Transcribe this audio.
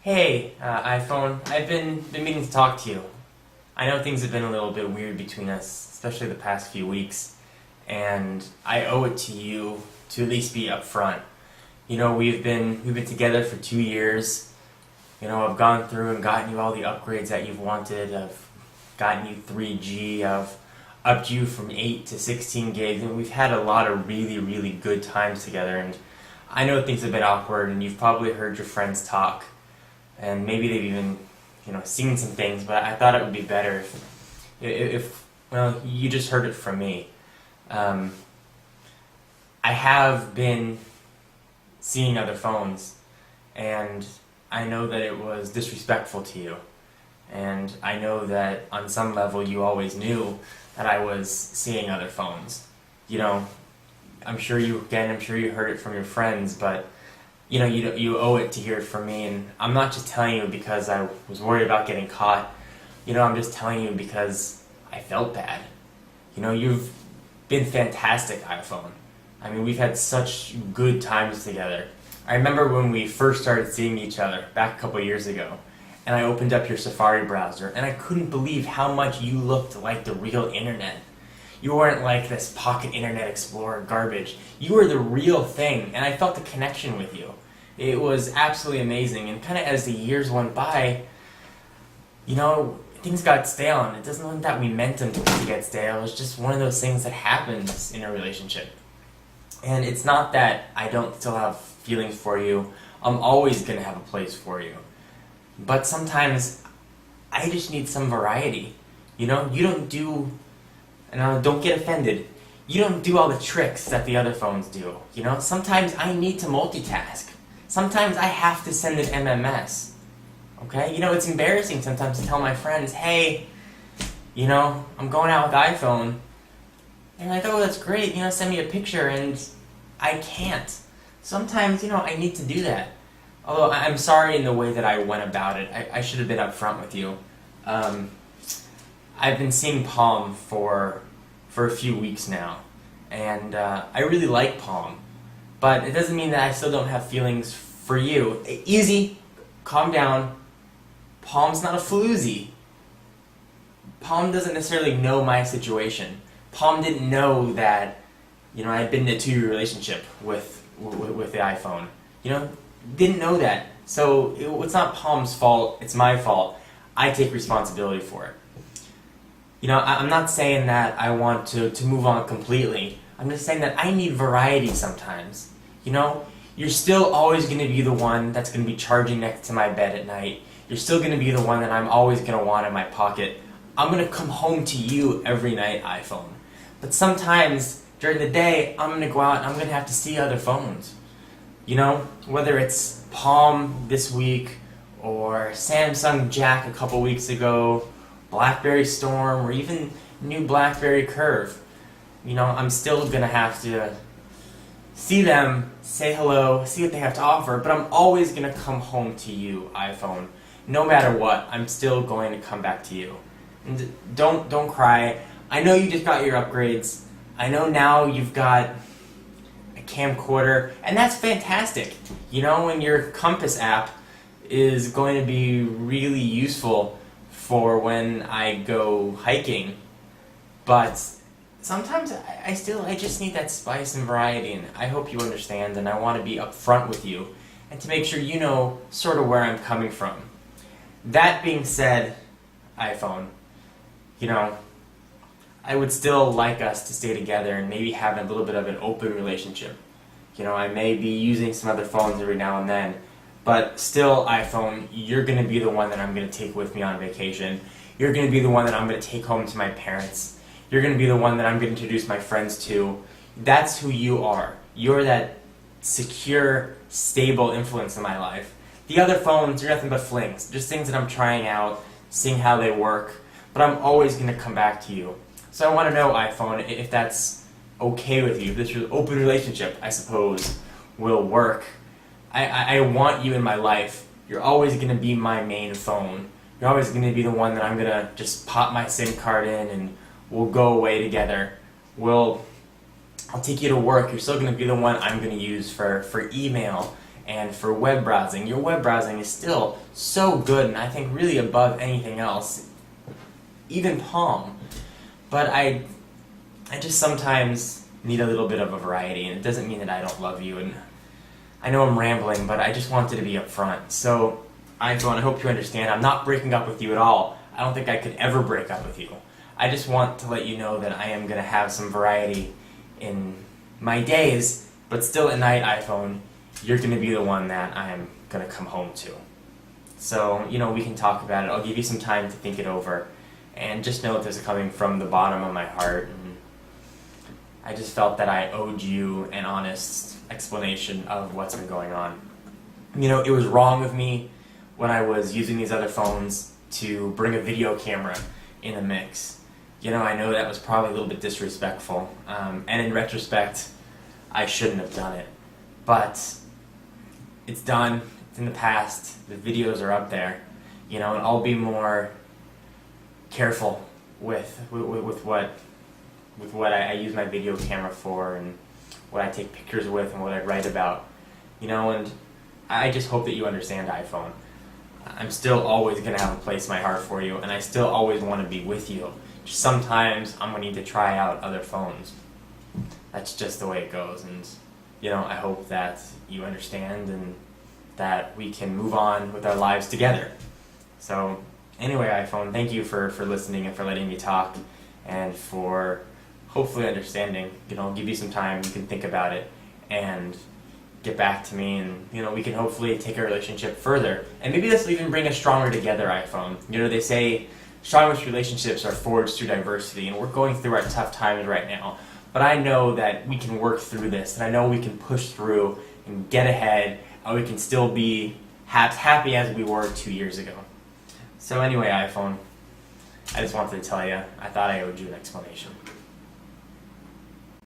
Hey, iPhone, I've been meaning to talk to you. I know things have been a little bit weird between us, especially the past few weeks, and I owe it to you to at least be upfront. You know, we've been together for 2 years. You know, I've gone through and gotten you all the upgrades that you've wanted. I've gotten you 3G. I've upped you from 8 to 16 gigs, and we've had a lot of really, really good times together. And I know things have been awkward, and you've probably heard your friends talk, and maybe they've even, seen some things. But I thought it would be better if well, you just heard it from me. I have been seeing other phones, and I know that it was disrespectful to you. And I know that on some level you always knew that I was seeing other phones. You know, I'm sure you heard it from your friends, but you owe it to hear it from me. And I'm not just telling you because I was worried about getting caught. I'm just telling you because I felt bad. You've been fantastic, iPhone. I mean, we've had such good times together. I remember when we first started seeing each other back a couple years ago, and I opened up your Safari browser, and I couldn't believe how much you looked like the real internet. You weren't like this Pocket Internet Explorer garbage. You were the real thing, and I felt the connection with you. It was absolutely amazing, and kind of as the years went by, things got stale, and it doesn't mean that we meant them to get stale. It's just one of those things that happens in a relationship. And it's not that I don't still have feelings for you. I'm always going to have a place for you. But sometimes I just need some variety. You don't do, and don't get offended, you don't do all the tricks that the other phones do. Sometimes I need to multitask. Sometimes I have to send an MMS. Okay? It's embarrassing sometimes to tell my friends, hey, I'm going out with iPhone. And like, oh, that's great, send me a picture, and I can't. Sometimes, I need to do that. Although I'm sorry in the way that I went about it. I should have been upfront with you. I've been seeing Palm for a few weeks now, and I really like Palm. But it doesn't mean that I still don't have feelings for you. Easy, calm down. Palm's not a floozy. Palm doesn't necessarily know my situation. Palm didn't know that, I'd been in a 2-year relationship with the iPhone. Didn't know that. So it's not Palm's fault, it's my fault. I take responsibility for it. I'm not saying that I want to move on completely. I'm just saying that I need variety sometimes. You're still always going to be the one that's going to be charging next to my bed at night. You're still going to be the one that I'm always going to want in my pocket. I'm going to come home to you every night, iPhone. But sometimes, during the day, I'm going to go out and I'm going to have to see other phones. Whether it's Palm this week, or Samsung Jack a couple weeks ago, BlackBerry Storm, or even new BlackBerry Curve. I'm still going to have to see them, say hello, see what they have to offer, but I'm always going to come home to you, iPhone. No matter what, I'm still going to come back to you. And don't cry. I know you just got your upgrades. I know now you've got a camcorder, and that's fantastic. And your Compass app is going to be really useful for when I go hiking. But sometimes I just need that spice and variety, and I hope you understand, and I want to be upfront with you and to make sure you know sort of where I'm coming from. That being said, iPhone, I would still like us to stay together and maybe have a little bit of an open relationship. I may be using some other phones every now and then, but still, iPhone, you're going to be the one that I'm going to take with me on vacation. You're going to be the one that I'm going to take home to my parents. You're going to be the one that I'm going to introduce my friends to. That's who you are. You're that secure, stable influence in my life. The other phones are nothing but flings, just things that I'm trying out, seeing how they work, but I'm always going to come back to you. So I want to know, iPhone, if that's okay with you, if this open relationship, I suppose, will work. I want you in my life. You're always going to be my main phone. You're always going to be the one that I'm going to just pop my SIM card in and we'll go away together. I'll take you to work. You're still going to be the one I'm going to use for email and for web browsing. Your web browsing is still so good, and I think really above anything else, even Palm. But I just sometimes need a little bit of a variety, and it doesn't mean that I don't love you, and I know I'm rambling, but I just wanted to be upfront. So, iPhone, I hope you understand, I'm not breaking up with you at all. I don't think I could ever break up with you. I just want to let you know that I am going to have some variety in my days, but still at night, iPhone, you're going to be the one that I am going to come home to. So, we can talk about it. I'll give you some time to think it over. And just know that this is coming from the bottom of my heart. And I just felt that I owed you an honest explanation of what's been going on. It was wrong of me when I was using these other phones to bring a video camera in the mix. I know that was probably a little bit disrespectful. And in retrospect, I shouldn't have done it. But it's done. It's in the past. The videos are up there. And I'll be more careful with what I use my video camera for, and what I take pictures with, and what I write about. And I just hope that you understand, iPhone. I'm still always going to have a place in my heart for you, and I still always want to be with you. Just sometimes I'm going to need to try out other phones. That's just the way it goes, and I hope that you understand and that we can move on with our lives together. So anyway, iPhone, thank you for listening and for letting me talk, and for hopefully understanding. Give you some time, you can think about it, and get back to me, and we can hopefully take our relationship further. And maybe this will even bring us stronger together, iPhone. They say strongest relationships are forged through diversity, and we're going through our tough times right now. But I know that we can work through this, and I know we can push through and get ahead, and we can still be happy as we were 2 years ago. So anyway, iPhone, I just wanted to tell you, I thought I owed you an explanation.